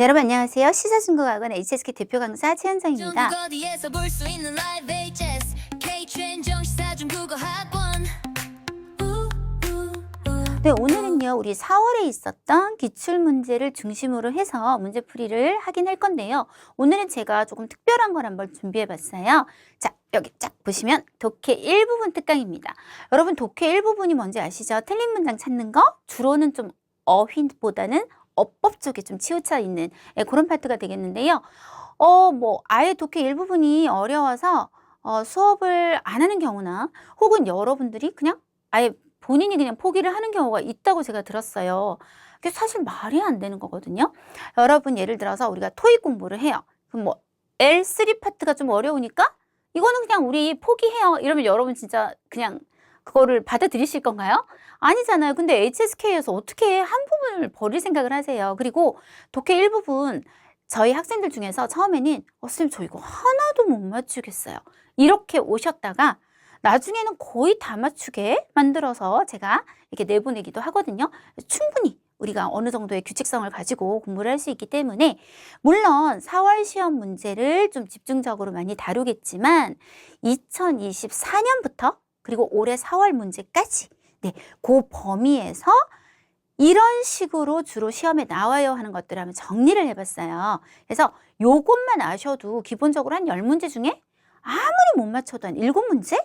네, 여러분 안녕하세요. 시사중국학원 HSK 대표 강사 최현정입니다. 네, 오늘은요 우리 4월에 있었던 기출문제를 중심으로 해서 문제풀이를 하긴 할 건데요. 오늘은 제가 조금 특별한 걸 한번 준비해봤어요. 자, 여기 쫙 보시면 독해 1부분 특강입니다. 여러분 독해 1부분이 뭔지 아시죠? 틀린 문장 찾는 거 주로는 좀 어휘보다는 어법 쪽에 좀 치우쳐 있는 그런 파트가 되겠는데요. 아예 독해 일부분이 어려워서 수업을 안 하는 경우나 혹은 여러분들이 그냥 아예 본인이 그냥 포기를 하는 경우가 있다고 제가 들었어요. 그게 사실 말이 안 되는 거거든요. 여러분 예를 들어서 우리가 토익 공부를 해요. 그럼 뭐 L3 파트가 좀 어려우니까 이거는 그냥 우리 포기해요. 이러면 여러분 진짜 그냥 그거를 받아들이실 건가요? 아니잖아요. 근데 HSK에서 어떻게 한 부분을 버릴 생각을 하세요? 그리고 독해 일부분 저희 학생들 중에서 처음에는 선생님 저 이거 하나도 못 맞추겠어요. 이렇게 오셨다가 나중에는 거의 다 맞추게 만들어서 제가 이렇게 내보내기도 하거든요. 충분히 우리가 어느 정도의 규칙성을 가지고 공부를 할 수 있기 때문에 물론 4월 시험 문제를 좀 집중적으로 많이 다루겠지만 2024년부터 그리고 올해 4월 문제까지 그 범위에서 이런 식으로 주로 시험에 나와요 하는 것들을 한번 정리를 해봤어요. 그래서 요것만 아셔도 기본적으로 한 10문제 중에 아무리 못 맞춰도 한 7문제?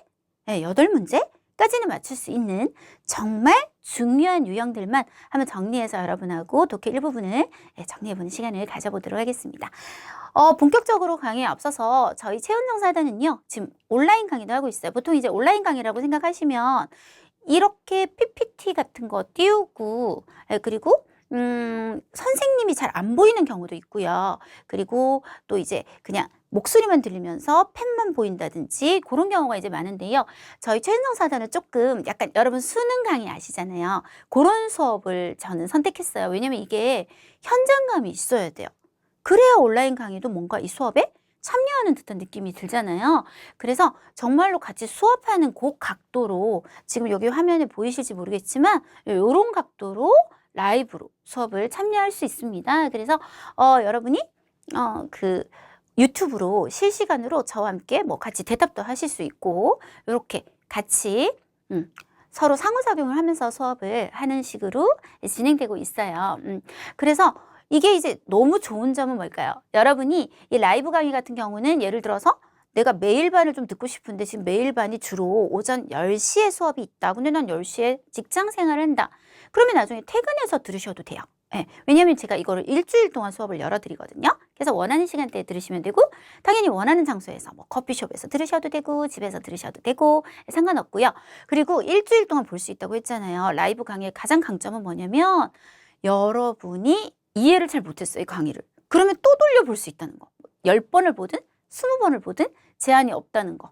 8문제까지는 맞출 수 있는 정말 중요한 유형들만 한번 정리해서 여러분하고 독해 일부분을 정리해보는 시간을 가져보도록 하겠습니다. 본격적으로 강의에 앞서서 저희 최은정 사단은요, 지금 온라인 강의도 하고 있어요. 보통 이제 온라인 강의라고 생각하시면 이렇게 PPT 같은 거 띄우고, 그리고 선생님이 잘 안 보이는 경우도 있고요. 그리고 또 이제 그냥 목소리만 들리면서 펜만 보인다든지 그런 경우가 이제 많은데요. 저희 최은정 사단은 조금 약간 여러분 수능 강의 아시잖아요. 그런 수업을 저는 선택했어요. 왜냐면 이게 현장감이 있어야 돼요. 그래야 온라인 강의도 뭔가 이 수업에 참여하는 듯한 느낌이 들잖아요. 그래서 정말로 같이 수업하는 그 각도로 지금 여기 화면에 보이실지 모르겠지만 이런 각도로 라이브로 수업을 참여할 수 있습니다. 그래서 여러분이 유튜브로 실시간으로 저와 함께 뭐 같이 대답도 하실 수 있고 이렇게 같이 서로 상호작용을 하면서 수업을 하는 식으로 진행되고 있어요. 그래서 이게 이제 너무 좋은 점은 뭘까요? 여러분이 이 라이브 강의 같은 경우는 예를 들어서 내가 매일 반을 좀 듣고 싶은데 지금 매일 반이 주로 오전 10시에 수업이 있다. 근데 난 10시에 직장 생활을 한다. 그러면 나중에 퇴근해서 들으셔도 돼요. 왜냐하면 제가 이거를 일주일 동안 수업을 열어드리거든요. 그래서 원하는 시간대에 들으시면 되고 당연히 원하는 장소에서 뭐 커피숍에서 들으셔도 되고 집에서 들으셔도 되고 상관없고요. 그리고 일주일 동안 볼 수 있다고 했잖아요. 라이브 강의의 가장 강점은 뭐냐면 여러분이 이해를 잘 못했어요. 이 강의를. 그러면 또 돌려볼 수 있다는 거. 10번을 보든 20번을 보든 제한이 없다는 거.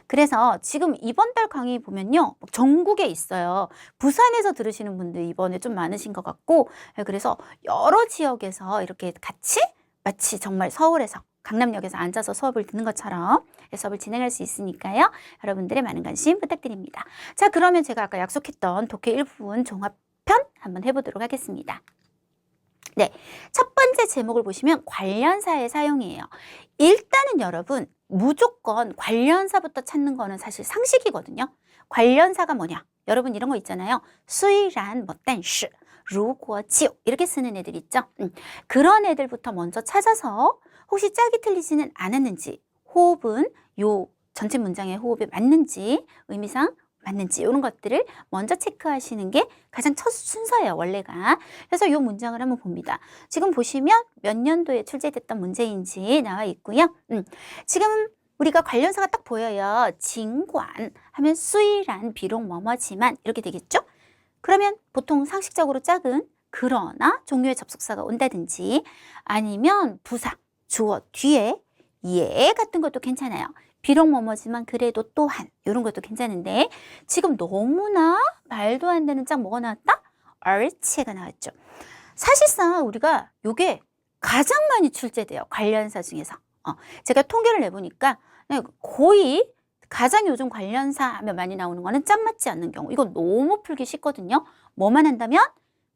그래서 지금 이번 달 강의 보면요. 전국에 있어요. 부산에서 들으시는 분들 이번에 좀 많으신 것 같고 그래서 여러 지역에서 이렇게 같이 마치 정말 서울에서 강남역에서 앉아서 수업을 듣는 것처럼 수업을 진행할 수 있으니까요. 여러분들의 많은 관심 부탁드립니다. 자, 그러면 제가 아까 약속했던 독해 1부분 종합편 한번 해보도록 하겠습니다. 네, 첫 번째 제목을 보시면 관련사의 사용이에요. 일단은 여러분 무조건 관련사부터 찾는 거는 사실 상식이거든요. 관련사가 뭐냐? 여러분 이런 거 있잖아요. 虽然뭐但是如果就이렇게 쓰는 애들 있죠. 그런 애들부터 먼저 찾아서 혹시 짝이 틀리지는 않았는지 호흡은 요 전체 문장의 호흡에 맞는지 의미상 맞는지 이런 것들을 먼저 체크하시는 게 가장 첫 순서예요, 원래가. 그래서 이 문장을 한번 봅니다. 지금 보시면 몇 년도에 출제됐던 문제인지 나와 있고요. 지금 우리가 관련사가 딱 보여요. 진관 하면 虽然 비록 뭐뭐지만 이렇게 되겠죠? 그러면 보통 상식적으로 짝은 그러나 종류의 접속사가 온다든지 아니면 부사, 주어 뒤에 예 같은 것도 괜찮아요. 비록 뭐뭐지만 그래도 또한 이런 것도 괜찮은데 지금 너무나 말도 안 되는 짝 뭐가 나왔다? 얼체가 나왔죠. 사실상 우리가 요게 가장 많이 출제돼요. 관련사 중에서. 제가 통계를 내보니까 거의 가장 요즘 관련사 하면 많이 나오는 거는 짝 맞지 않는 경우. 이거 너무 풀기 쉽거든요. 뭐만 한다면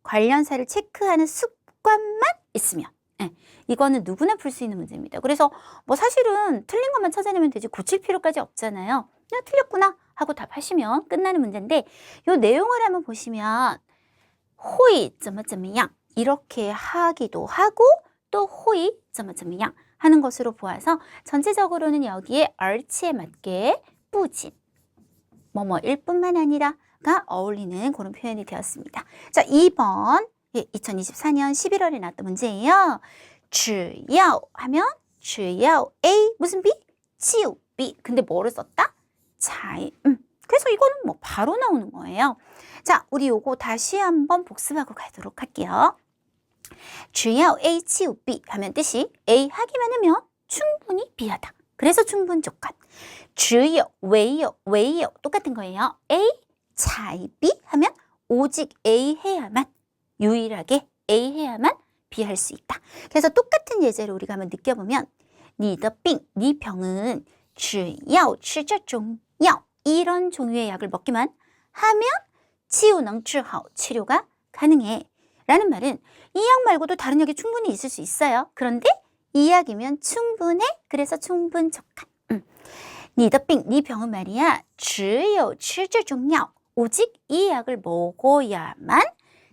관련사를 체크하는 습관만 있으면 예, 이거는 누구나 풀 수 있는 문제입니다. 그래서 뭐 사실은 틀린 것만 찾아내면 되지 고칠 필요까지 없잖아요. 그냥 틀렸구나 하고 답하시면 끝나는 문제인데 이 내용을 한번 보시면 호이 怎么怎么样 이렇게 하기도 하고 또 호이 怎么怎么样 하는 것으로 보아서 전체적으로는 여기에 얼치에 맞게 뿌진 뭐뭐일 뿐만 아니라가 어울리는 그런 표현이 되었습니다. 자, 2번 2024년 11월에 나왔던 문제예요. 只要 하면 只要 A 무슨 B? 就 B. 근데 뭐를 썼다? 잘. 그래서 이거는 뭐 바로 나오는 거예요. 자, 우리 요거 다시 한번 복습하고 가도록 할게요. 只要 A 就 B 하면 뜻이 A 하기만 하면 충분히 B하다. 그래서 충분 조건. 只有 唯有 똑같은 거예요. A 才 B 하면 오직 A 해야만 유일하게 A 해야만 B 할 수 있다. 그래서 똑같은 예제를 우리가 한번 느껴보면 你的病, 네 병은 只要吃这种药 이런 종류의 약을 먹기만 하면 就能治好 치료가 가능해. 라는 말은 이 약 말고도 다른 약이 충분히 있을 수 있어요. 그런데 이 약이면 충분해. 그래서 충분 조건. 你的病, 네 병은 말이야 只有吃这种药 오직 이 약을 먹어야만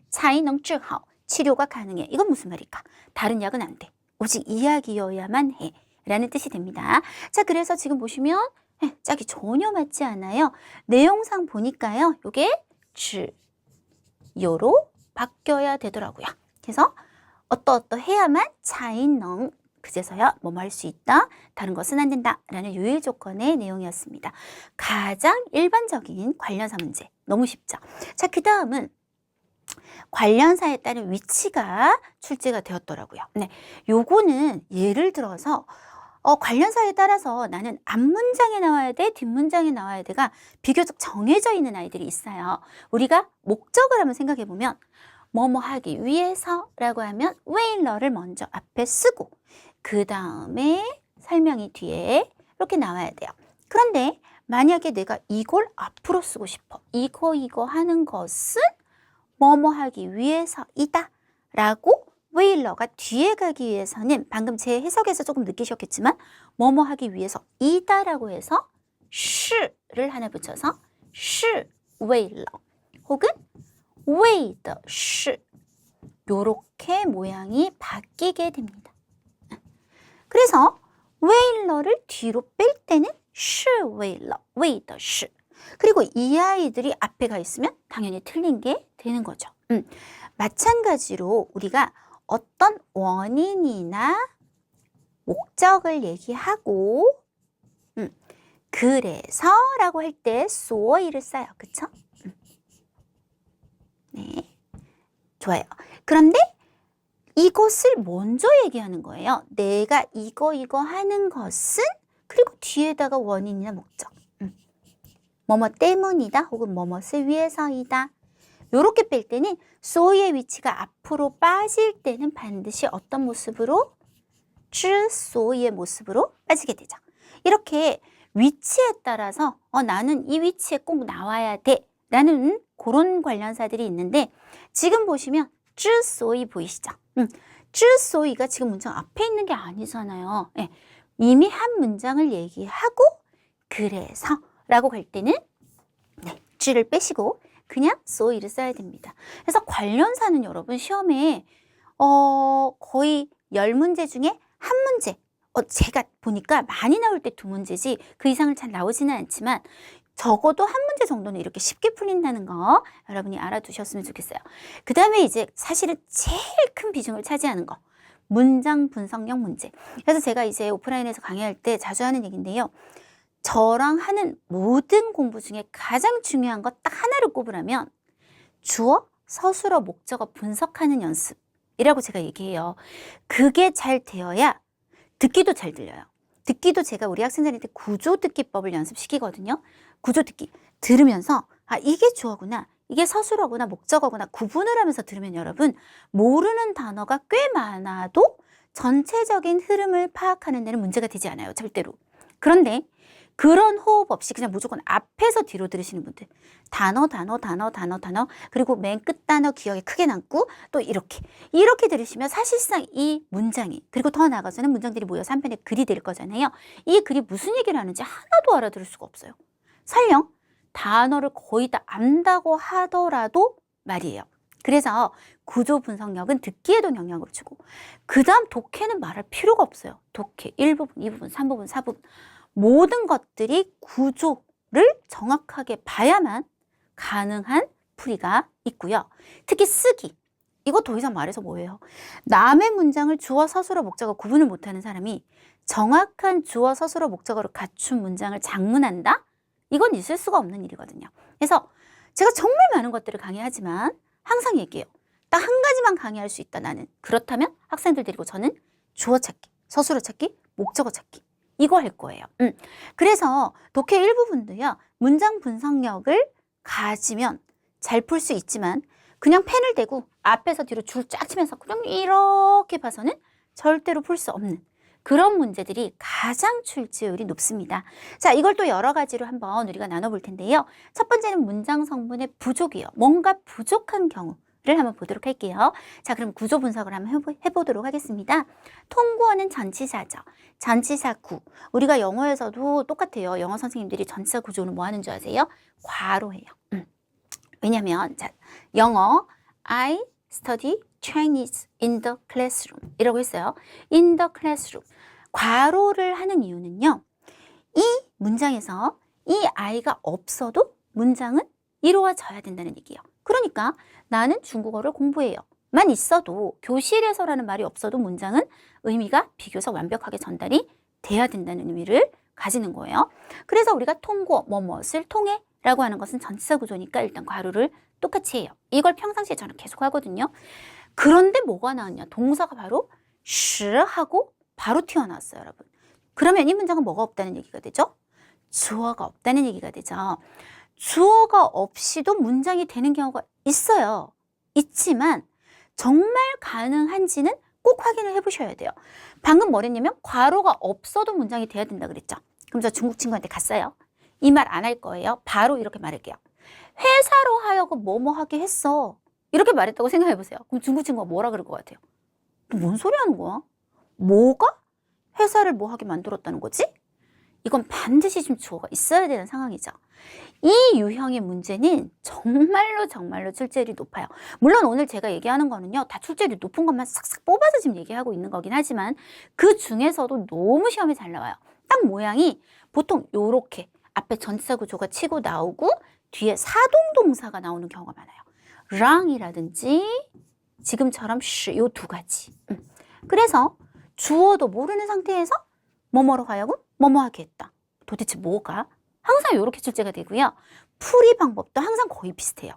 才能治好 치료가 가능해. 이건 무슨 말일까? 다른 약은 안 돼. 오직 이 약이어야만 해. 라는 뜻이 됩니다. 자, 그래서 지금 보시면 짝이 전혀 맞지 않아요. 내용상 보니까요. 요게 只요로 바뀌어야 되더라고요. 그래서 어떠해야만 才能 그제서야 뭐뭐 할 수 있다. 다른 것은 안 된다. 라는 유일 조건의 내용이었습니다. 가장 일반적인 관련사 문제. 너무 쉽죠? 자, 그 다음은 관련사에 따른 위치가 출제가 되었더라고요. 네, 요거는 예를 들어서 관련사에 따라서 나는 앞문장에 나와야 돼, 뒷문장에 나와야 돼가 비교적 정해져 있는 아이들이 있어요. 우리가 목적을 한번 생각해 보면 뭐뭐 하기 위해서라고 하면 왜일러를 먼저 앞에 쓰고 그 다음에 설명이 뒤에 이렇게 나와야 돼요. 그런데 만약에 내가 이걸 앞으로 쓰고 싶어. 이거 하는 것은 뭐뭐 하기 위해서이다 라고 왜일러가 뒤에 가기 위해서는 방금 제 해석에서 조금 느끼셨겠지만 뭐뭐 하기 위해서 이다 라고 해서 시를 하나 붙여서 시 왜일러 혹은为的是요렇게 모양이 바뀌게 됩니다. 그래서 왜일러를 뒤로 뺄 때는 是为了为的是 그리고 이 아이들이 앞에 가 있으면 당연히 틀린 게 되는 거죠. 마찬가지로 우리가 어떤 원인이나 목적을 얘기하고 그래서 라고 할 때 소이를 써요. 그쵸? 네, 좋아요. 그런데 이것을 먼저 얘기하는 거예요. 내가 이거 하는 것은 그리고 뒤에다가 원인이나 목적. 뭐뭐 때문이다 혹은 뭐뭐을 위해서이다. 요렇게 뺄 때는 소의 위치가 앞으로 빠질 때는 반드시 어떤 모습으로? 之所以의 모습으로 빠지게 되죠. 이렇게 위치에 따라서 나는 이 위치에 꼭 나와야 돼 라는 그런 관련사들이 있는데 지금 보시면 之所以 보이시죠? 之所以가 지금 문장 앞에 있는 게 아니잖아요. 네, 이미 한 문장을 얘기하고 그래서 라고 할 때는 네, 之를 빼시고 그냥所以를 써야 됩니다. 그래서 관련사는 여러분 시험에 거의 10문제 중에 한 문제 제가 보니까 많이 나올 때 2문제지 그 이상을 잘 나오지는 않지만 적어도 한 문제 정도는 이렇게 쉽게 풀린다는 거 여러분이 알아두셨으면 좋겠어요. 그 다음에 이제 사실은 제일 큰 비중을 차지하는 거 문장 분석형 문제. 그래서 제가 이제 오프라인에서 강의할 때 자주 하는 얘기인데요. 저랑 하는 모든 공부 중에 가장 중요한 거 딱 하나를 꼽으라면 주어, 서술어, 목적어 분석하는 연습이라고 제가 얘기해요. 그게 잘 되어야 듣기도 잘 들려요. 듣기도 제가 우리 학생들한테 구조듣기법을 연습시키거든요. 구조듣기 들으면서 이게 주어구나, 이게 서술어구나, 목적어구나 구분을 하면서 들으면 여러분 모르는 단어가 꽤 많아도 전체적인 흐름을 파악하는 데는 문제가 되지 않아요. 절대로. 그런데 그런 호흡 없이 그냥 무조건 앞에서 뒤로 들으시는 분들. 단어, 그리고 맨 끝 단어 기억에 크게 남고 또 이렇게 들으시면 사실상 이 문장이, 그리고 더 나아가서는 문장들이 모여서 한 편의 글이 될 거잖아요. 이 글이 무슨 얘기를 하는지 하나도 알아들을 수가 없어요. 설령 단어를 거의 다 안다고 하더라도 말이에요. 그래서 구조 분석력은 듣기에도 영향을 주고, 그 다음 독해는 말할 필요가 없어요. 독해 1부분, 2부분, 3부분, 4부분 모든 것들이 구조를 정확하게 봐야만 가능한 풀이가 있고요. 특히 쓰기, 이거 더 이상 말해서 뭐예요? 남의 문장을 주어, 서술어, 목적어 구분을 못하는 사람이 정확한 주어, 서술어, 목적어를 갖춘 문장을 작문한다? 이건 있을 수가 없는 일이거든요. 그래서 제가 정말 많은 것들을 강의하지만 항상 얘기해요. 딱 한 가지만 강의할 수 있다, 나는. 그렇다면 학생들 데리고 저는 주어 찾기, 서술어 찾기, 목적어 찾기, 이거 할 거예요. 그래서 독해 일부분도요, 문장 분석력을 가지면 잘 풀 수 있지만 그냥 펜을 대고 앞에서 뒤로 줄 쫙 치면서 그냥 이렇게 봐서는 절대로 풀 수 없는 그런 문제들이 가장 출제율이 높습니다. 자, 이걸 또 여러 가지로 한번 우리가 나눠볼 텐데요. 첫 번째는 문장 성분의 부족이요. 뭔가 부족한 경우를 한번 보도록 할게요. 자, 그럼 구조 분석을 한번 해보도록 하겠습니다. 통구어는 전치사죠. 전치사 구. 우리가 영어에서도 똑같아요. 영어 선생님들이 전치사 구조는 뭐 하는 줄 아세요? 괄호해요. 왜냐면 자, 영어 I study Chinese in the classroom 이라고 했어요. in the classroom. 괄호를 하는 이유는요, 이 문장에서 이 아이가 없어도 문장은 이루어져야 된다는 얘기예요. 그러니까 나는 중국어를 공부해요 만 있어도, 교실에서라는 말이 없어도 문장은 의미가 비교적 완벽하게 전달이 돼야 된다는 의미를 가지는 거예요. 그래서 우리가 통고, 뭐뭇을 통해 라고 하는 것은 전치사 구조니까 일단 괄호를 똑같이 해요. 이걸 평상시에 저는 계속 하거든요. 그런데 뭐가 나왔냐? 동사가 바로 하고 바로 튀어나왔어요, 여러분. 그러면 이 문장은 뭐가 없다는 얘기가 되죠? 주어가 없다는 얘기가 되죠. 주어가 없이도 문장이 되는 경우가 있어요. 있지만 정말 가능한지는 꼭 확인을 해보셔야 돼요. 방금 뭐랬냐면 괄호가 없어도 문장이 돼야 된다 그랬죠. 그럼 저 중국 친구한테 갔어요. 이 말 안 할 거예요. 바로 이렇게 말할게요. 회사로 하여금 뭐뭐 하게 했어. 이렇게 말했다고 생각해보세요. 그럼 중국 친구가 뭐라 그럴 것 같아요? 너 뭔 소리 하는 거야? 뭐가? 회사를 뭐 하게 만들었다는 거지? 이건 반드시 좀 주어가 있어야 되는 상황이죠. 이 유형의 문제는 정말로 출제율이 높아요. 물론 오늘 제가 얘기하는 거는요, 다 출제율이 높은 것만 싹싹 뽑아서 지금 얘기하고 있는 거긴 하지만 그 중에서도 너무 시험에 잘 나와요. 딱 모양이 보통 요렇게 앞에 전치사 구조가 치고 나오고 뒤에 사동동사가 나오는 경우가 많아요. 랑이라든지 지금처럼 요 두 가지. 그래서 주어도 모르는 상태에서 뭐뭐로 하여금 뭐뭐하게 했다. 도대체 뭐가? 항상 이렇게 출제가 되고요. 풀이 방법도 항상 거의 비슷해요.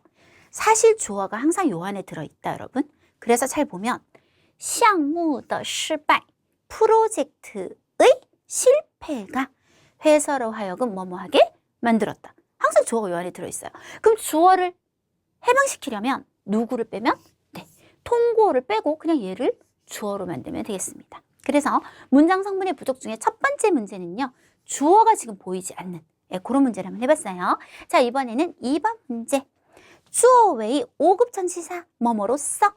사실 주어가 항상 요 안에 들어있다, 여러분. 그래서 잘 보면 项目的失败, 프로젝트의 실패가 회사로 하여금 뭐뭐하게 만들었다. 항상 주어가 요 안에 들어있어요. 그럼 주어를 해방시키려면 누구를 빼면? 네, 통구어를 빼고 그냥 얘를 주어로 만들면 되겠습니다. 그래서 문장 성분의 부족 중에 첫 번째 문제는요, 주어가 지금 보이지 않는 그런 문제를 한번 해봤어요. 자, 이번에는 2번 문제. 주어 외의 5급 전치사 뭐뭐로써,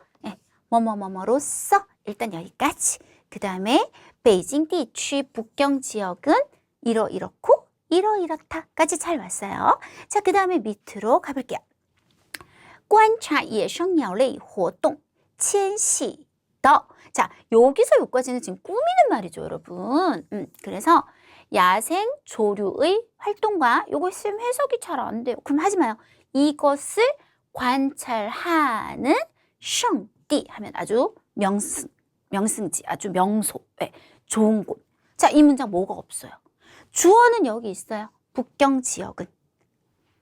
뭐뭐뭐뭐로써. 일단 여기까지. 그 다음에 베이징地区 북경 지역은 이렇고 이렇다까지 잘 왔어요. 자, 그 다음에 밑으로 가볼게요. 观察野生鸟类活动迁徙的. 자, 여기서 여기까지는 지금 꾸미는 말이죠, 여러분. 그래서 야생 조류의 활동과 요거 있으면 해석이 잘 안 돼요. 그럼 하지 마요. 이것을 관찰하는 圣地 하면 아주 명승지, 아주 명소, 좋은 곳. 자, 이 문장 뭐가 없어요? 주어는 여기 있어요. 북경 지역은.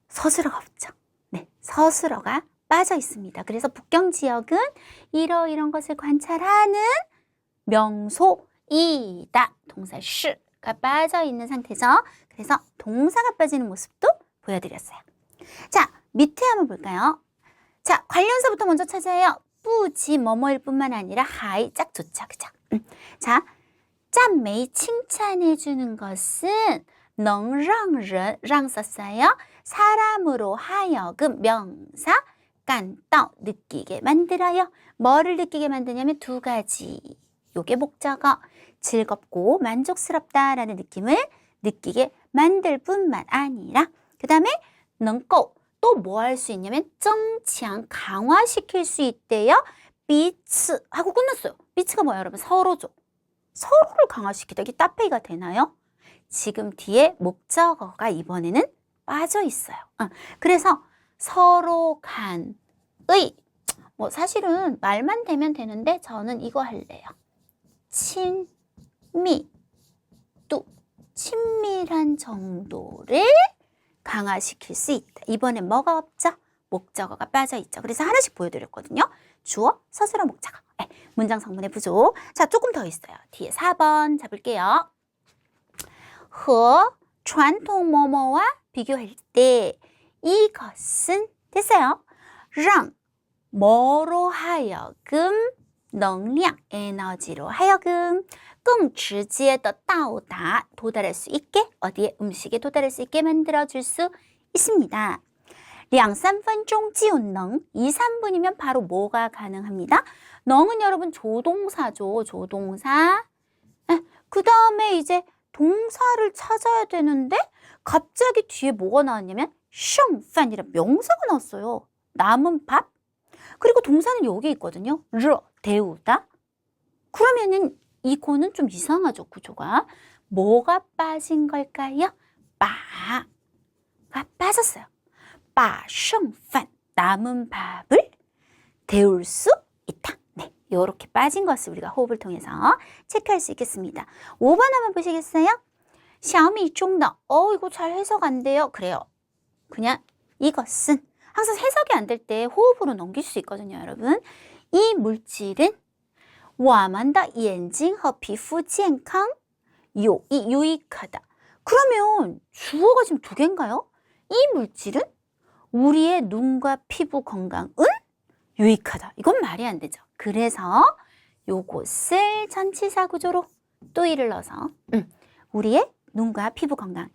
서술어가 없죠. 네, 서술어가 빠져 있습니다. 그래서 북경 지역은 이런 것을 관찰하는 명소이다. 동사 시가 빠져 있는 상태죠. 그래서 동사가 빠지는 모습도 보여드렸어요. 자, 밑에 한번 볼까요? 자, 관련사부터 먼저 찾아요. 뿌지 뭐뭐일 뿐만 아니라 하이 짝 좋죠. 그죠? 자, 짠메이 칭찬해 주는 것은 能让人 让 썼어요. 사람으로 하여금 명사 感到 느끼게 만들어요. 뭐를 느끼게 만드냐면 두 가지. 요게 목적어. 즐겁고 만족스럽다라는 느낌을 느끼게 만들 뿐만 아니라 그 다음에 能够 또 뭐 할 수 있냐면 增强 강화시킬 수 있대요. 彼此 하고 끝났어요. 彼此가 뭐예요, 여러분? 서로죠. 서로를 강화시키다. 이게 따페이가 되나요? 지금 뒤에 목적어가 이번에는 빠져 있어요. 그래서 서로 간의 뭐 사실은 말만 되면 되는데 저는 이거 할래요. 친미 또 친밀한 정도를 강화시킬 수 있다. 이번엔 뭐가 없죠? 목적어가 빠져 있죠. 그래서 하나씩 보여드렸거든요. 주어, 서술어, 목적어. 네, 문장 성분의 부조. 자, 조금 더 있어요. 뒤에 4번 잡을게요. 和传统 뭐뭐와 비교할 때 이것은 됐어요. 让 뭐로 하여금 能量 에너지로 하여금 更直接的到达 도달할 수 있게 어디에 음식에 도달할 수 있게 만들어줄 수 있습니다. 2~3分钟 지운 능 2~3분이면 바로 뭐가 가능합니다. 능은 여러분 조동사죠. 조동사. 그 다음에 이제 동사를 찾아야 되는데 갑자기 뒤에 뭐가 나왔냐면 剩饭이란 명사가 나왔어요. 남은 밥. 그리고 동사는 여기 있거든요. 르, 데우다. 그러면은 이거는 좀 이상하죠, 구조가. 뭐가 빠진 걸까요? 빠가 빠졌어요. 把剩饭 남은 밥을 데울 수 있다. 네, 이렇게 빠진 것을 우리가 호흡을 통해서 체크할 수 있겠습니다. 5번 한번 보시겠어요? 小米中的 이거 잘 해석 안 돼요. 그래요. 그냥 이것은 항상 해석이 안 될 때 호흡으로 넘길 수 있거든요, 여러분. 이 물질은 我们的眼睛和皮肤健康 유익하다. 그러면 주어가 지금 두 개인가요? 이 물질은 우리의 눈과 피부 건강은 유익하다. 이건 말이 안 되죠. 그래서 요것을 전치사 구조로 또이를 넣어서 우리의 눈과 피부 건강에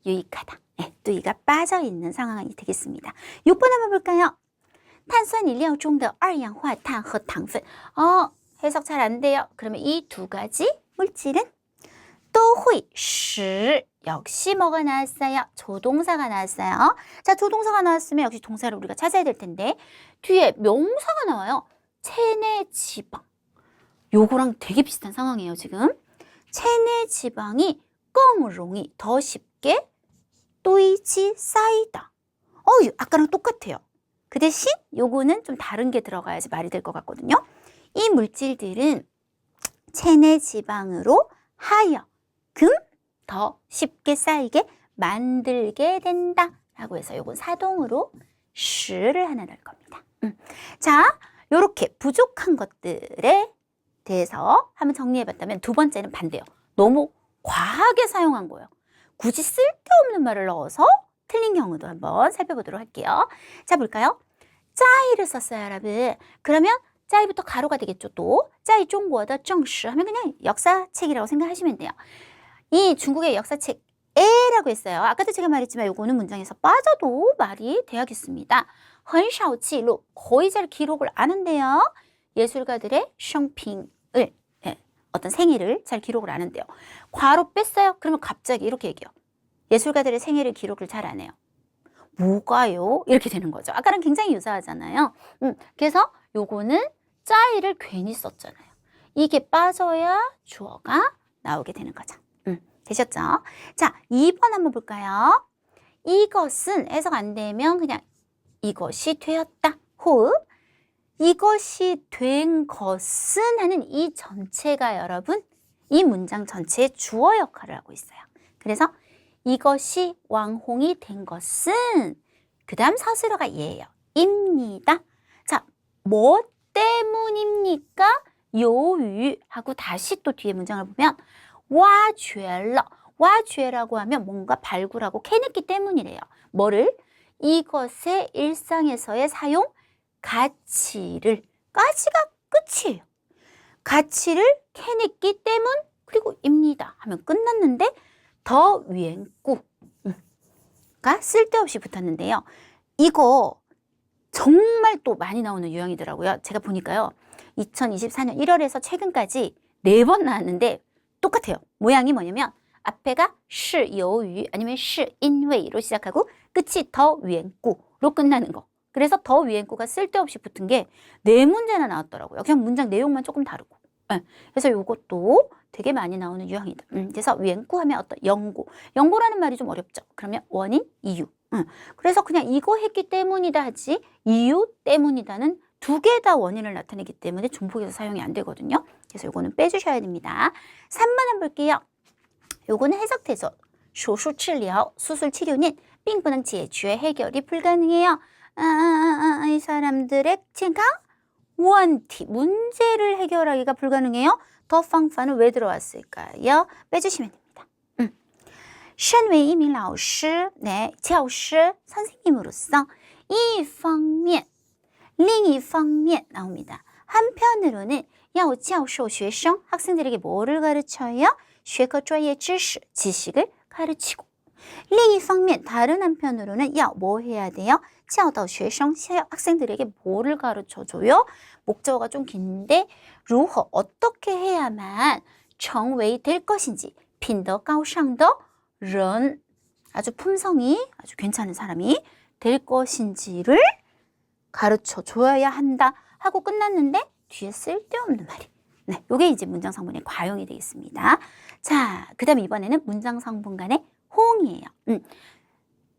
유익하다. 네, 또이가 빠져있는 상황이 되겠습니다. 6번 한번 볼까요? 碳酸饮料中的二氧化碳和糖分 해석 잘 안 돼요. 그러면 이 두 가지 물질은 都会使 역시 뭐가 나왔어요? 조동사가 나왔어요. 자, 조동사가 나왔으면 역시 동사를 우리가 찾아야 될 텐데 뒤에 명사가 나와요. 체내 지방. 요거랑 되게 비슷한 상황이에요, 지금. 체내 지방이 更容易 더 쉽게 堆积 쌓이다. 아까랑 똑같아요. 그 대신 요거는 좀 다른 게 들어가야지 말이 될 것 같거든요. 이 물질들은 체내 지방으로 하여금 더 쉽게 쌓이게 만들게 된다 라고 해서 요건 사동으로 시를 하나 넣을 겁니다. 자, 요렇게 부족한 것들에 대해서 한번 정리해봤다면 두 번째는 반대요. 너무 과하게 사용한 거예요. 굳이 쓸데없는 말을 넣어서 틀린 경우도 한번 살펴보도록 할게요. 자, 볼까요? 짜이를 썼어요, 여러분. 그러면 짜이부터 가로가 되겠죠, 또. 짜이 중국어的 正史 하면 그냥 역사책이라고 생각하시면 돼요. 이 중국의 역사책에라고 했어요. 아까도 제가 말했지만 요거는 문장에서 빠져도 말이 돼야겠습니다. 很少记录 거의 잘 기록을 안 한대요. 예술가들의 생平을 어떤 생애를 잘 기록을 안 한대요. 괄호 뺐어요. 그러면 갑자기 이렇게 얘기해요. 예술가들의 생애를 기록을 잘 안 해요. 뭐가요? 이렇게 되는 거죠. 아까랑 굉장히 유사하잖아요. 그래서 요거는 짜이를 괜히 썼잖아요. 이게 빠져야 주어가 나오게 되는 거죠. 되셨죠? 자, 2번 한번 볼까요? 이것은 해석 안 되면 그냥 이것이 되었다. 호흡. 이것이 된 것은 하는 이 전체가 여러분 이 문장 전체의 주어 역할을 하고 있어요. 그래서 이것이 왕홍이 된 것은 그 다음 서술어가 얘예요. 입니다. 자, 뭐 때문입니까? 요유 하고 다시 또 뒤에 문장을 보면 와죄러 와죄라고 하면 뭔가 발굴하고 캐냈기 때문이래요. 뭐를? 이것의 일상에서의 사용 가치를 까지가 끝이에요. 가치를 캐냈기 때문 그리고 입니다 하면 끝났는데 더 위엔구가 쓸데없이 붙었는데요. 이거 정말 또 많이 나오는 유형이더라고요. 제가 보니까요. 2024년 1월에서 최근까지 4번 나왔는데 똑같아요. 모양이 뭐냐면 앞에가 是由于 아니면 是因为로 시작하고 끝이 더 위엔구로 끝나는 거. 그래서 더 위엔구가 쓸데없이 붙은 게 4문제나 나왔더라고요. 그냥 문장 내용만 조금 다르고. 그래서 이것도 되게 많이 나오는 유형이다. 그래서 위엔구 하면 어떤 연고. 연고라는 말이 좀 어렵죠. 그러면 원인, 이유. 그래서 그냥 이거 했기 때문이다 하지 이유 때문이다는 2개 다 원인을 나타내기 때문에 중복해서 사용이 안 되거든요. 그래서 요거는 빼주셔야 됩니다. 3번 한번 볼게요. 요거는 해석태죠. 수술 치료, 수술 치료는 并不能解决 해결이 불가능해요. 이 사람들의健康 원티, 문제를 해결하기가 불가능해요. 더 방파는 왜 들어왔을까요? 빼주시면 됩니다. 身为一名老师, 네, 教师, 선생님으로서 一方面, 另一方面 나옵니다. 한편으로는 要教授学生, 학생들에게 뭐를 가르쳐요? 学科专业知识, 지식을 가르치고. 另一方面, 다른 한편으로는 要뭐 해야 돼요? 教导学生, 학생들에게 뭐를 가르쳐줘요? 목적어가 좀 긴데 如何, 어떻게 해야만 成为될 것인지, 品德高尚的人, 아주 품성이 아주 괜찮은 사람이 될 것인지를 가르쳐 줘야 한다 하고 끝났는데 뒤에 쓸데없는 말이. 네, 요게 이제 문장 성분의 과용이 되겠습니다. 자, 그 다음에 이번에는 문장 성분 간의 호응이에요.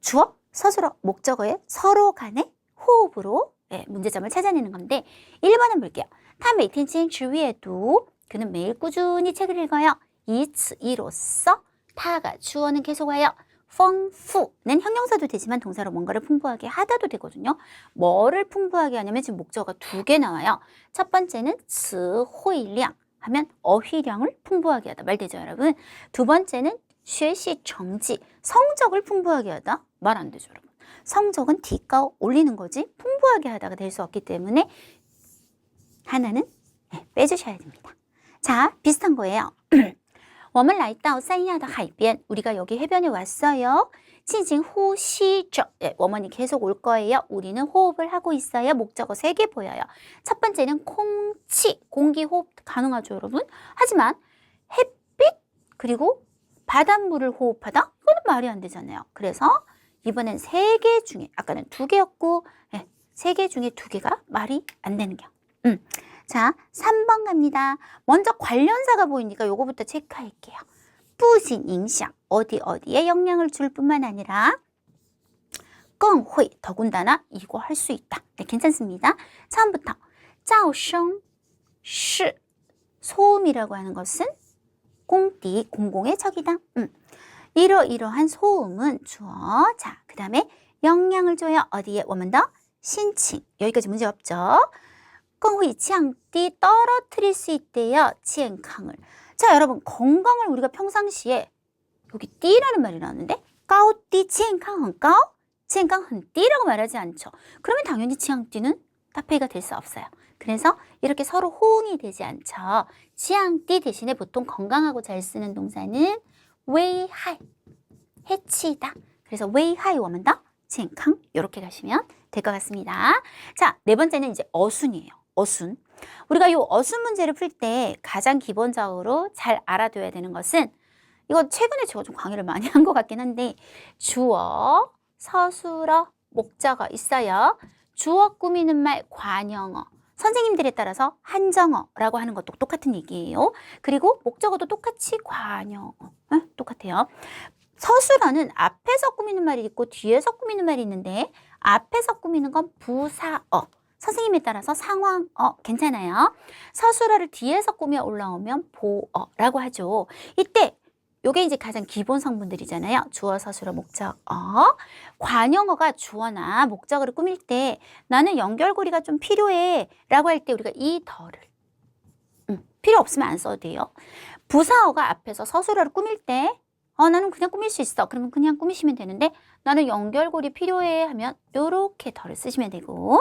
주어, 서술어, 목적어의 서로 간의 호흡으로 문제점을 찾아내는 건데 1번은 볼게요. 他每天坚持阅读, 그는 매일 꾸준히 책을 읽어요. 以此, 이로써, 타가 주어는 계속 와요. 丰富는 형용사도 되지만 동사로 뭔가를 풍부하게 하다도 되거든요. 뭐를 풍부하게 하냐면 지금 목적어가 2개 나와요. 첫 번째는 词汇量 하면 어휘량을 풍부하게 하다. 말 되죠, 여러분? 두 번째는 学习成绩 성적을 풍부하게 하다. 말 안 되죠, 여러분? 성적은 D가 올리는 거지 풍부하게 하다가 될 수 없기 때문에 하나는 빼주셔야 됩니다. 자, 비슷한 거예요. 我们来到三亚的海边, 우리가 여기 해변에 왔어요. 进行呼吸着, 어머니 계속 올 거예요. 우리는 호흡을 하고 있어요. 목적어 3개 보여요. 첫 번째는 공치, 공기 호흡 가능하죠, 여러분? 하지만 햇빛 그리고 바닷물을 호흡하다? 이거는 말이 안 되잖아요. 그래서 이번엔 3개 중에, 아까는 2개였고 3개 중에 2개가 말이 안 되는 경. 자, 3번 갑니다. 먼저 관련사가 보이니까 요거부터 체크할게요. 不仅影响, 어디에 영향을 줄 뿐만 아니라 更会, 더군다나 이거 할 수 있다. 네, 괜찮습니다. 처음부터 噪声是, 소음이라고 하는 것은 공띠, 공공의 적이다. 이러이러한 소음은 주어. 자, 그 다음에 영향을 줘요. 어디에? 我们的心情. 여기까지 문제 없죠? 更会降低, 떨어뜨릴 수 있대요. 健康을. 자, 여러분, 건강을 우리가 평상시에 여기 띠라는 말이 나왔는데 高低健康很高, 健康很低라고 말하지 않죠. 그러면 당연히 降低는 따페이가 될 수 없어요. 그래서 이렇게 서로 호응이 되지 않죠. 降低 대신에 보통 건강하고 잘 쓰는 동사는 危害, 해치다. 그래서 危害我们的健康 이렇게 가시면 될 것 같습니다. 자, 4번째는 이제 어순이에요. 어순. 우리가 이 어순 문제를 풀 때 가장 기본적으로 잘 알아둬야 되는 것은 이거 최근에 제가 좀 강의를 많이 한 것 같긴 한데 주어, 서술어, 목적어 있어요. 주어 꾸미는 말 관형어. 선생님들에 따라서 한정어라고 하는 것도 똑같은 얘기예요. 그리고 목적어도 똑같이 관형어. 똑같아요. 서술어는 앞에서 꾸미는 말이 있고 뒤에서 꾸미는 말이 있는데 앞에서 꾸미는 건 부사어. 선생님에 따라서 상황어 괜찮아요. 서술어를 뒤에서 꾸며 올라오면 보어라고 하죠. 이때 요게 이제 가장 기본 성분들이잖아요. 주어, 서술어, 목적어. 관형어가 주어나 목적어를 꾸밀 때 나는 연결고리가 좀 필요해 라고 할 때 우리가 이 더를 필요 없으면 안 써도 돼요. 부사어가 앞에서 서술어를 꾸밀 때 나는 그냥 꾸밀 수 있어. 그러면 그냥 꾸미시면 되는데 나는 연결고리 필요해 하면 요렇게 더를 쓰시면 되고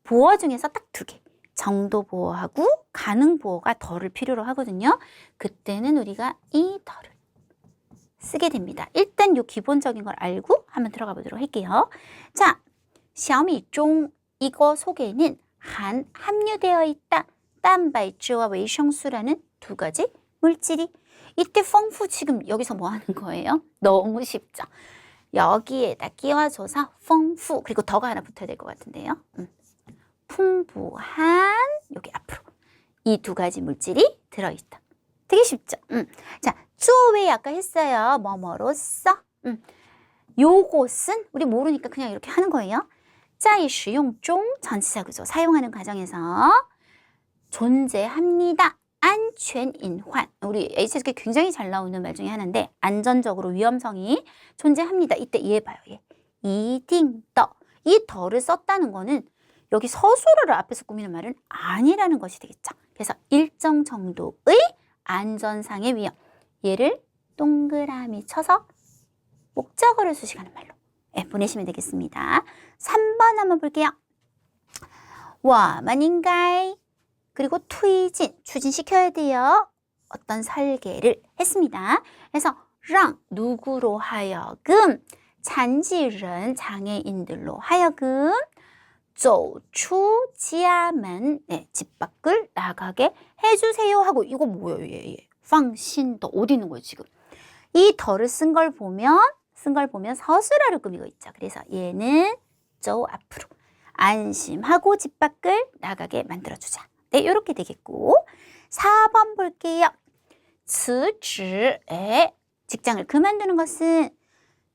보어 중에서 딱 2개. 정도 보어하고 가능 보어가 더를 필요로 하거든요. 그때는 우리가 이 더를 쓰게 됩니다. 일단 요 기본적인 걸 알고 한번 들어가 보도록 할게요. 자, 샤오미종 이거 속에는 함유되어 있다.蛋白质와维生素라는 두 가지 물질이. 이때 펑푸 지금 여기서 뭐 하는 거예요? 너무 쉽죠. 여기에다 끼워줘서 펑푸, 그리고 더가 하나 붙어야 될 것 같은데요. 풍부한, 여기 앞으로 이 두 가지 물질이 들어있다. 되게 쉽죠. 자, 주어웨이 아까 했어요. 뭐뭐로써. 요것은 우리 모르니까 그냥 이렇게 하는 거예요. 在使用中 전치사 구조 사용하는 과정에서 존재합니다. 안全隐患. 우리 HSK 굉장히 잘 나오는 말 중에 하나인데 안전적으로 위험성이 존재합니다. 이때 이해봐요. 예. 이딩더. 이 더를 썼다는 거는 여기 서술어를 앞에서 꾸미는 말은 아니라는 것이 되겠죠. 그래서 일정 정도의 안전상의 위험. 얘를 동그라미 쳐서 목적어를 수식하는 말로 보내시면 되겠습니다. 3번 한번 볼게요. 我们应该 그리고推进, 추진시켜야 돼요. 어떤 설계를 했습니다. 그래서 让 누구로 하여금 残疾人 장애인들로 하여금 走出家门 집 밖을 나가게 해주세요 하고 이거 뭐예요? 예. 放心더 어디 있는 거예요 지금? 이 더를 쓴 걸 보면 서술어를 꾸미고 있죠. 그래서 얘는 走 앞으로 안심하고 집 밖을 나가게 만들어주자. 네, 이렇게 되겠고 4번 볼게요. 辞职 직장을 그만두는 것은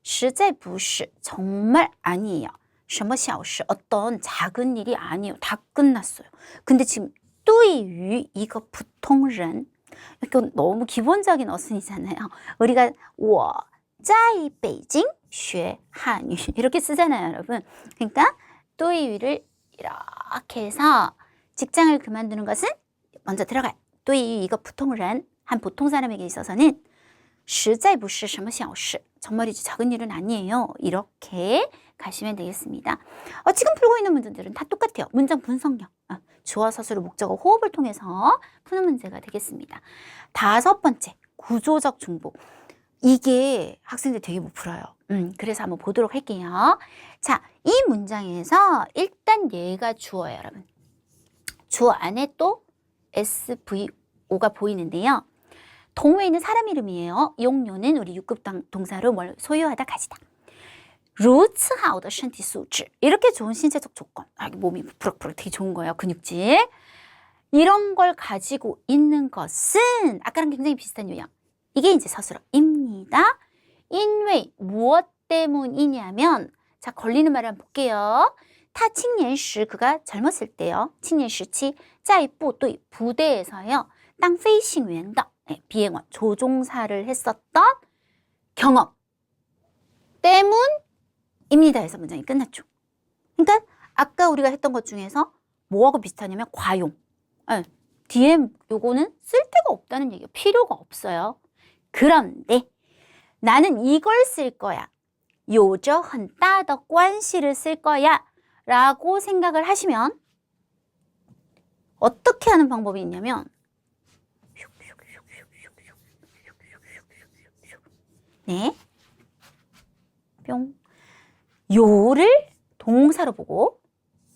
实在不是 정말 아니에요. 什么小事 어떤 작은 일이 아니에요. 다 끝났어요. 근데 지금 对于 이거 보통人 이건 너무 기본적인 어순이잖아요. 우리가 我在北京学汉语 이렇게 쓰잖아요, 여러분. 그러니까 对于를 이렇게 해서 직장을 그만두는 것은 먼저 들어가요. 对于 이거 보통人 한 보통 사람에게 있어서는 实在不是什么小事 정말이지 작은 일은 아니에요. 이렇게 가시면 되겠습니다. 지금 풀고 있는 문제들은 다 똑같아요. 문장 분석력, 주어, 서술어, 목적어, 호흡을 통해서 푸는 문제가 되겠습니다. 5번째, 구조적 중복. 이게 학생들 되게 못 풀어요. 그래서 한번 보도록 할게요. 자, 이 문장에서 일단 얘가 주어예요, 여러분. 주어 안에 또 SVO가 보이는데요. 동호회는 사람 이름이에요. 용료는 우리 6급 동사로 뭘 소유하다, 가지다. 如此好的身体素质 이렇게 좋은 신체적 조건. 몸이 부럭부럭 되게 좋은 거예요. 근육질. 이런 걸 가지고 있는 것은 아까랑 굉장히 비슷한 요약. 이게 이제 서술어입니다. 因为 무엇 때문이냐면 자, 걸리는 말을 한번 볼게요. 他青年时 그가 젊었을 때요. 青年时期在部队 부대에서요. 当飞行员的 비행원 조종사를 했었던 경험 때문입니다 해서 문장이 끝났죠. 그러니까 아까 우리가 했던 것 중에서 뭐하고 비슷하냐면 과용. 뒤에 요거는 쓸데가 없다는 얘기예요. 필요가 없어요. 그런데 나는 이걸 쓸 거야. 有着很大的关系를 쓸 거야 라고 생각을 하시면 어떻게 하는 방법이 있냐면 네, 뿅. 요를 동사로 보고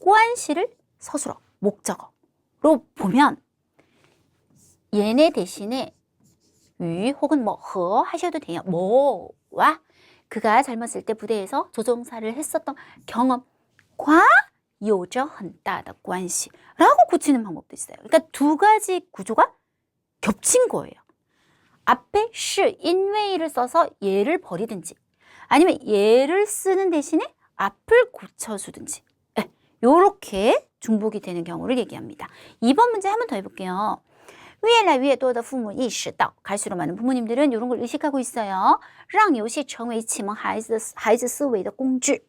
관시를 서술어, 목적어로 보면 얘네 대신에 위 혹은 뭐 허 하셔도 돼요. 뭐와 그가 젊었을 때 부대에서 조종사를 했었던 경험과 有着很大的关系라고 고치는 방법도 있어요. 그러니까 두 가지 구조가 겹친 거예요. 앞에 是因为를 써서 얘를 버리든지 아니면 얘를 쓰는 대신에 앞을 고쳐주든지 요렇게 중복이 되는 경우를 얘기합니다. 2번 문제 한 번 더 해볼게요. 越来越多的父母意识到 갈수록 많은 부모님들은 이런 걸 의식하고 있어요. 让游戏成为启蒙孩子思维的工具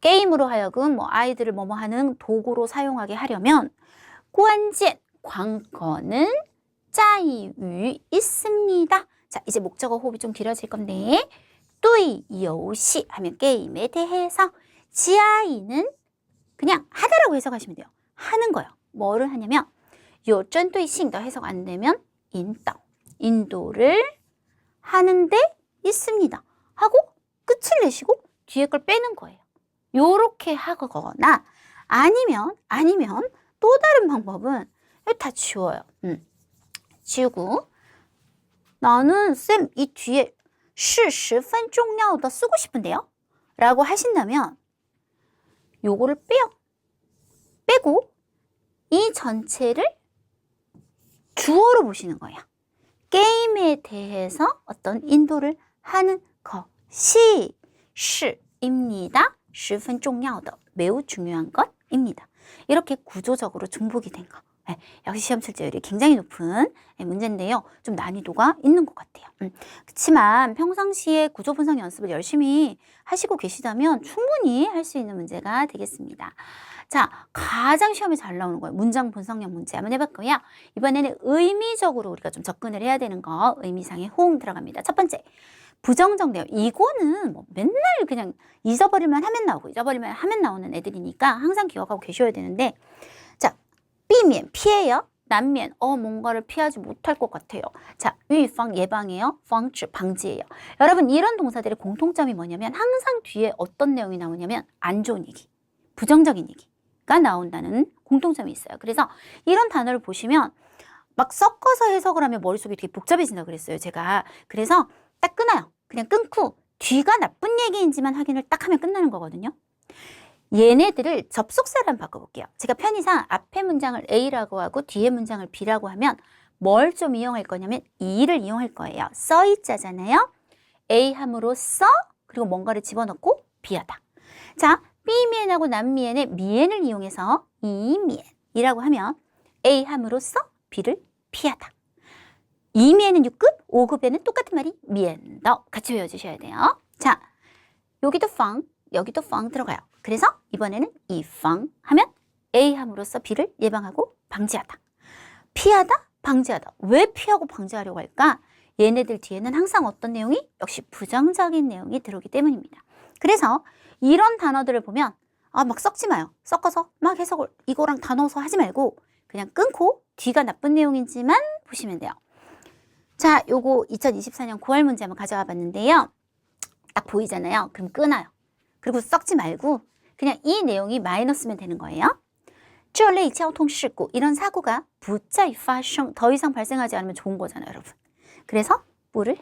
게임으로 하여금 뭐 아이들을 뭐뭐 하는 도구로 사용하게 하려면 关键 관건은 在于 있습니다. 자, 이제 목적어 호흡이 좀 길어질 건데 对游戏 하면 게임에 대해서 지아이는 그냥 하다라고 해석하시면 돼요. 하는 거예요. 뭐를 하냐면 有针对性 더 해석 안 되면 인도를 하는데 있습니다. 하고 끝을 내시고 뒤에 걸 빼는 거예요. 요렇게 하거나 아니면 또 다른 방법은 다 지워요. 지우고 나는 쌤 이 뒤에 是十分重要的 쓰고 싶은데요? 라고 하신다면 요거를 빼고 이 전체를 주어로 보시는 거예요. 게임에 대해서 어떤 인도를 하는 것이 是입니다. 十分重要的 매우 중요한 것입니다. 이렇게 구조적으로 중복이 된 거. 네, 역시 시험 출제율이 굉장히 높은 문제인데요. 좀 난이도가 있는 것 같아요. 그렇지만 평상시에 구조 분석 연습을 열심히 하시고 계시다면 충분히 할 수 있는 문제가 되겠습니다. 자, 가장 시험에 잘 나오는 거예요. 문장 분석형 문제 한번 해봤고요. 이번에는 의미적으로 우리가 좀 접근을 해야 되는 거, 의미상의 호응 들어갑니다. 첫 번째, 부정적 내용. 이거는 뭐 맨날 그냥 잊어버릴만 하면 나오고 잊어버릴만 하면 나오는 애들이니까 항상 기억하고 계셔야 되는데, 자, 避免, 피해요. 难免, 뭔가를 피하지 못할 것 같아요. 자, 预防, 예방이에요. 防止, 방지예요. 여러분, 이런 동사들의 공통점이 뭐냐면 항상 뒤에 어떤 내용이 나오냐면 안 좋은 얘기, 부정적인 얘기가 나온다는 공통점이 있어요. 그래서 이런 단어를 보시면 막 섞어서 해석을 하면 머릿속이 되게 복잡해진다고 그랬어요, 제가. 그래서 딱 끊어요. 그냥 끊고 뒤가 나쁜 얘기인지만 확인을 딱 하면 끝나는 거거든요. 얘네들을 접속사를 한번 바꿔볼게요. 제가 편의상 앞에 문장을 A라고 하고 뒤에 문장을 B라고 하면 뭘 좀 이용할 거냐면 이를 이용할 거예요. 써있자잖아요. A 함으로써 그리고 뭔가를 집어넣고 B하다. 자, B미엔하고 남미엔의 미엔을 이용해서 이미엔이라고 하면 A 함으로써 B를 피하다. 2미에는 6급, 5급에는 똑같은 말이 미엔더. 같이 외워주셔야 돼요. 자, 여기도 팡, 여기도 팡 들어가요. 그래서 이번에는 이팡 하면 A 함으로써 B를 예방하고 방지하다. 피하다, 방지하다. 왜 피하고 방지하려고 할까? 얘네들 뒤에는 항상 어떤 내용이? 역시 부정적인 내용이 들어오기 때문입니다. 그래서 이런 단어들을 보면 막 섞지 마요. 섞어서 막 해석을 이거랑 다 넣어서 하지 말고 그냥 끊고 뒤가 나쁜 내용인지만 보시면 돼요. 자, 요거 2024년 9월 문제 한번 가져와 봤는데요. 딱 보이잖아요. 그럼 끊어요. 그리고 섞지 말고 그냥 이 내용이 마이너스면 되는 거예요. 这类交通事故 이런 사고가 不再发生 더 이상 발생하지 않으면 좋은 거잖아요, 여러분. 그래서 뿌를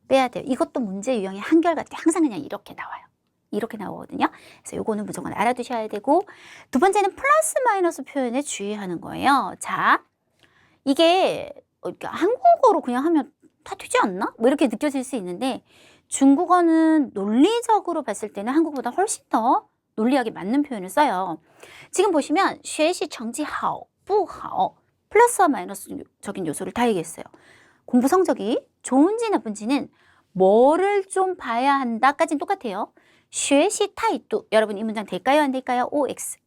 빼야 돼요. 이것도 문제 유형이 한결같게 항상 그냥 이렇게 나와요. 이렇게 나오거든요. 그래서 요거는 무조건 알아두셔야 되고, 두 번째는 플러스 마이너스 표현에 주의하는 거예요. 자, 이게 한국어로 그냥 하면 다 되지 않나? 뭐 이렇게 느껴질 수 있는데 중국어는 논리적으로 봤을 때는 한국보다 훨씬 더 논리하게 맞는 표현을 써요. 지금 보시면 学习成绩好不好 플러스와 마이너스적인 요소를 다 얘기했어요. 공부 성적이 좋은지 나쁜지는 뭐를 좀 봐야 한다까지는 똑같아요. 学习态度 여러분 이 문장 될까요? 안 될까요? OX.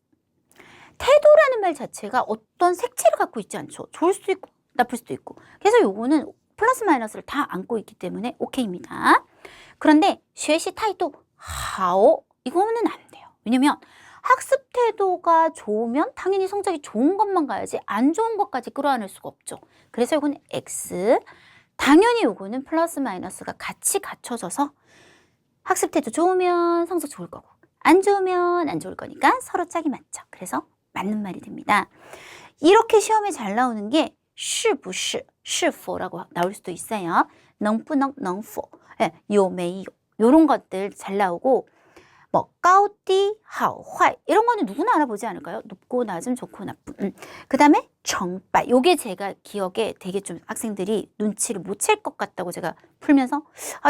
태도라는 말 자체가 어떤 색채를 갖고 있지 않죠. 좋을 수도 있고 나쁠 수도 있고. 그래서 요거는 플러스 마이너스를 다 안고 있기 때문에 오케이입니다. 그런데 学习态度好 이거는 안 돼요. 왜냐면 학습 태도가 좋으면 당연히 성적이 좋은 것만 가야지 안 좋은 것까지 끌어안을 수가 없죠. 그래서 이거는 X. 당연히 이거는 플러스 마이너스가 같이 갖춰져서 학습 태도 좋으면 성적 좋을 거고 안 좋으면 안 좋을 거니까 서로 짝이 맞죠. 그래서 맞는 말이 됩니다. 이렇게 시험에 잘 나오는 게 是不是, 是否라고 나올 수도 있어요. 能不能, 能否, 有没有 이런 것들 잘 나오고 뭐高低, 好, 坏 이런 거는 누구나 알아보지 않을까요? 높고 낮음, 좋고 나쁨. 그 다음에 정발. 요게 제가 기억에 되게 좀 학생들이 눈치를 못 챌 것 같다고 제가 풀면서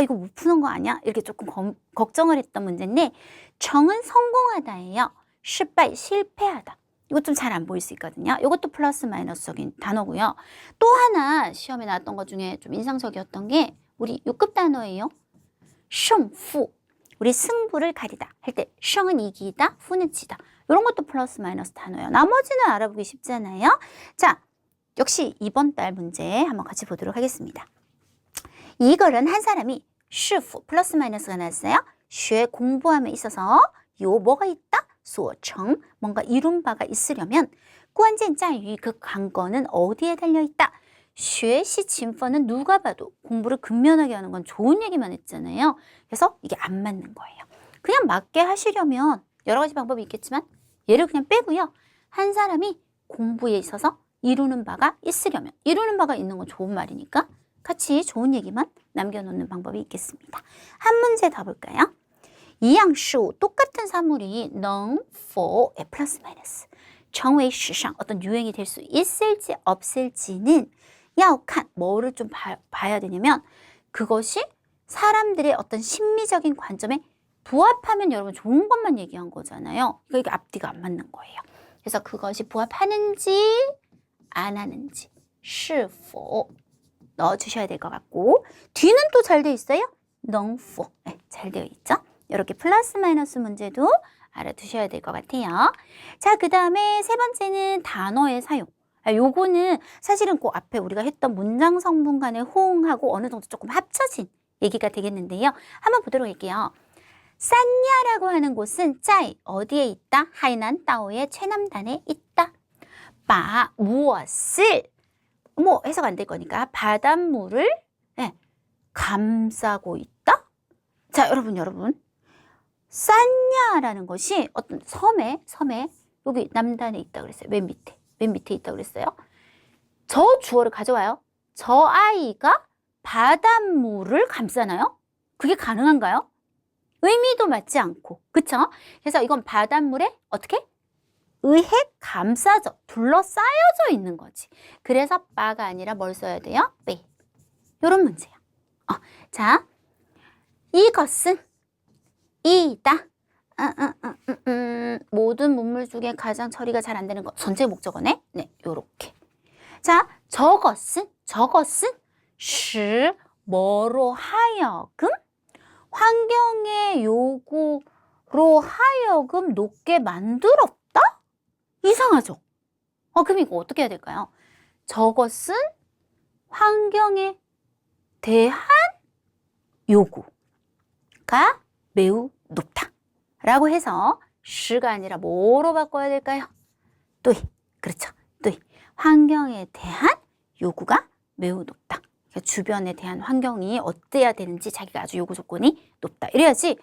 이거 못 푸는 거 아니야? 이렇게 조금 걱정을 했던 문제인데 정은 성공하다예요. 失败, 실패하다. 이것 좀 잘 안 보일 수 있거든요. 이것도 플러스 마이너스적인 단어고요. 또 하나 시험에 나왔던 것 중에 좀 인상적이었던 게 우리 6급 단어예요. 胜负. 우리 승부를 가리다 할 때胜은 이기다, 후는 지다. 이런 것도 플러스 마이너스 단어예요. 나머지는 알아보기 쉽잖아요. 자, 역시 이번 달 문제 한번 같이 보도록 하겠습니다. 이거는 한 사람이 是否 플러스 마이너스가 나왔어요. 学 공부함에 있어서 요 뭐가 있다? 所成 뭔가 이룬 바가 있으려면 关键在于그 관건은 어디에 달려있다? 学习勤奋은 누가 봐도 공부를 근면하게 하는 건 좋은 얘기만 했잖아요. 그래서 이게 안 맞는 거예요. 그냥 맞게 하시려면 여러 가지 방법이 있겠지만 얘를 그냥 빼고요. 한 사람이 공부에 있어서 이루는 바가 있으려면 이루는 바가 있는 건 좋은 말이니까 같이 좋은 얘기만 남겨놓는 방법이 있겠습니다. 한 문제 더 볼까요? 이양수 똑같은 사물이 能否 플러스 마이너스 成为时尚 어떤 유행이 될 수 있을지 없을지는 要看 뭐를 좀 봐야 되냐면 그것이 사람들의 어떤 심리적인 관점에 부합하면 여러분 좋은 것만 얘기한 거잖아요. 그러니까 이게 앞뒤가 안 맞는 거예요. 그래서 그것이 부합하는지 안 하는지 是否 넣어주셔야 될 것 같고 뒤는 또 잘 돼 있어요. 能否 네, 잘 되어 있죠. 이렇게 플러스 마이너스 문제도 알아두셔야 될 것 같아요. 자, 그 다음에 세 번째는 단어의 사용. 요거는 사실은 그 앞에 우리가 했던 문장 성분 간의 호응하고 어느 정도 조금 합쳐진 얘기가 되겠는데요. 한번 보도록 할게요. 산야라고 하는 곳은 짜이 어디에 있다? 하이난 따오의 최남단에 있다. 바 무엇을 뭐 해석 안 될 거니까 바닷물을 네, 감싸고 있다. 자, 여러분 산야라는 것이 어떤 섬에 여기 남단에 있다 그랬어요. 맨 밑에 있다 그랬어요. 저 주어를 가져와요. 저 아이가 바닷물을 감싸나요? 그게 가능한가요? 의미도 맞지 않고, 그쵸? 그래서 이건 바닷물에 어떻게? 의해 감싸져, 둘러싸여져 있는 거지. 그래서 바가 아니라 뭘 써야 돼요? 빼. 요런 문제야. 자, 이것은 이다. 모든 문물 중에 가장 처리가 잘 안 되는 것. 전체 목적어네. 네, 요렇게. 자, 저것은 뭐로 하여금 환경의 요구로 하여금 높게 만들었다? 이상하죠? 그럼 이거 어떻게 해야 될까요? 저것은 환경에 대한 요구가 매우 높다. 라고 해서 시가 아니라 뭐로 바꿔야 될까요? 또이. 그렇죠. 또이. 환경에 대한 요구가 매우 높다. 그러니까 주변에 대한 환경이 어때야 되는지 자기가 아주 요구 조건이 높다. 이래야지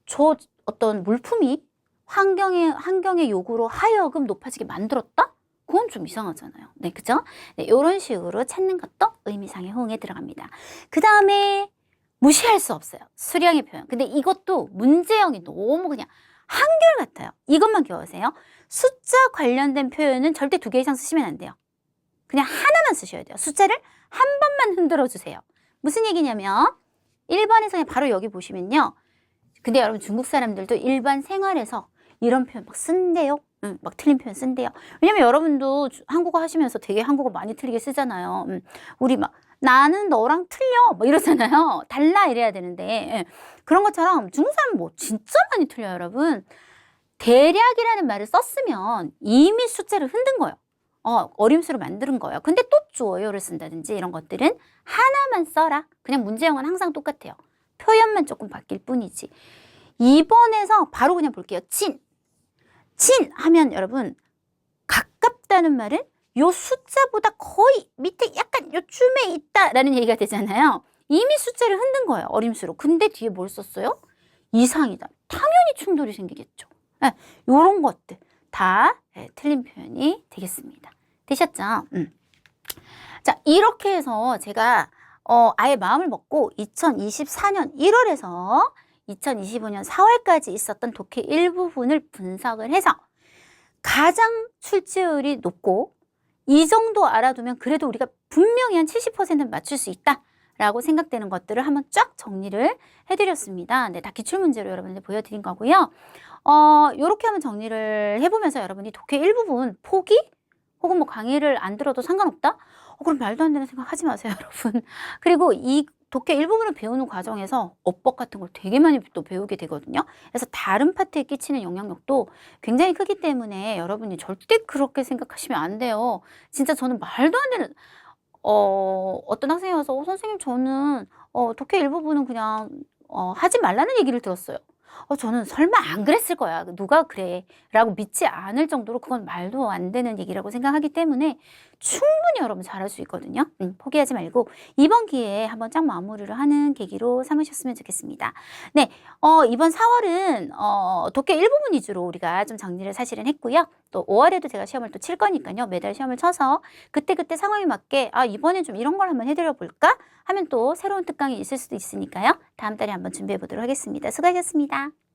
저 어떤 물품이 환경의 요구로 하여금 높아지게 만들었다? 그건 좀 이상하잖아요. 네, 그죠? 네, 이런 식으로 찾는 것도 의미상의 호응에 들어갑니다. 그 다음에 무시할 수 없어요. 수량의 표현. 근데 이것도 문제형이 너무 그냥 한결같아요. 이것만 기억하세요. 숫자 관련된 표현은 절대 2개 이상 쓰시면 안 돼요. 그냥 하나만 쓰셔야 돼요. 숫자를 한 번만 흔들어 주세요. 무슨 얘기냐면 1번에서 그냥 바로 여기 보시면요. 근데 여러분 중국 사람들도 일반 생활에서 이런 표현 막 쓴대요. 막 틀린 표현 쓴대요. 왜냐면 여러분도 한국어 하시면서 되게 한국어 많이 틀리게 쓰잖아요. 우리 막 나는 너랑 틀려 뭐 이러잖아요. 달라 이래야 되는데 그런 것처럼 중국 사람은 뭐 진짜 많이 틀려요. 여러분 대략이라는 말을 썼으면 이미 숫자를 흔든 거예요. 어림수로 만드는 거예요. 근데 또 주어요를 쓴다든지 이런 것들은 하나만 써라. 그냥 문제형은 항상 똑같아요. 표현만 조금 바뀔 뿐이지. 2번에서 바로 그냥 볼게요. 친 하면 여러분 가깝다는 말은 요 숫자보다 거의 밑에 약간 요쯤에 있다라는 얘기가 되잖아요. 이미 숫자를 흔든 거예요. 어림수로. 근데 뒤에 뭘 썼어요? 이상이다. 당연히 충돌이 생기겠죠. 네, 요런 것들 다 틀린 표현이 되겠습니다. 되셨죠? 자, 이렇게 해서 제가 아예 마음을 먹고 2024년 1월에서 2025년 4월까지 있었던 독해 일부분을 분석을 해서 가장 출제율이 높고 이 정도 알아두면 그래도 우리가 분명히 한 70%는 맞출 수 있다라고 생각되는 것들을 한번 쫙 정리를 해드렸습니다. 네, 다 기출문제로 여러분들 보여드린 거고요. 요렇게 한번 정리를 해보면서 여러분이 독해 일부분 포기? 혹은 뭐 강의를 안 들어도 상관없다? 그럼 말도 안 되는 생각 하지 마세요, 여러분. 그리고 이 독해 일부분을 배우는 과정에서 어법 같은 걸 되게 많이 또 배우게 되거든요. 그래서 다른 파트에 끼치는 영향력도 굉장히 크기 때문에 여러분이 절대 그렇게 생각하시면 안 돼요. 진짜 저는 말도 안 되는 어떤 학생이 와서 선생님 저는 독해 일부분은 그냥 하지 말라는 얘기를 들었어요. 저는 설마 안 그랬을 거야. 누가 그래? 라고 믿지 않을 정도로 그건 말도 안 되는 얘기라고 생각하기 때문에 충분히 여러분 잘할 수 있거든요. 포기하지 말고 이번 기회에 한번 쫙 마무리를 하는 계기로 삼으셨으면 좋겠습니다. 네, 이번 4월은 독해 일부분 위주로 우리가 좀 정리를 사실은 했고요. 또 5월에도 제가 시험을 또 칠 거니까요. 매달 시험을 쳐서 그때그때 상황에 맞게 이번엔 좀 이런 걸 한번 해드려 볼까 하면 또 새로운 특강이 있을 수도 있으니까요. 다음 달에 한번 준비해 보도록 하겠습니다. 수고하셨습니다.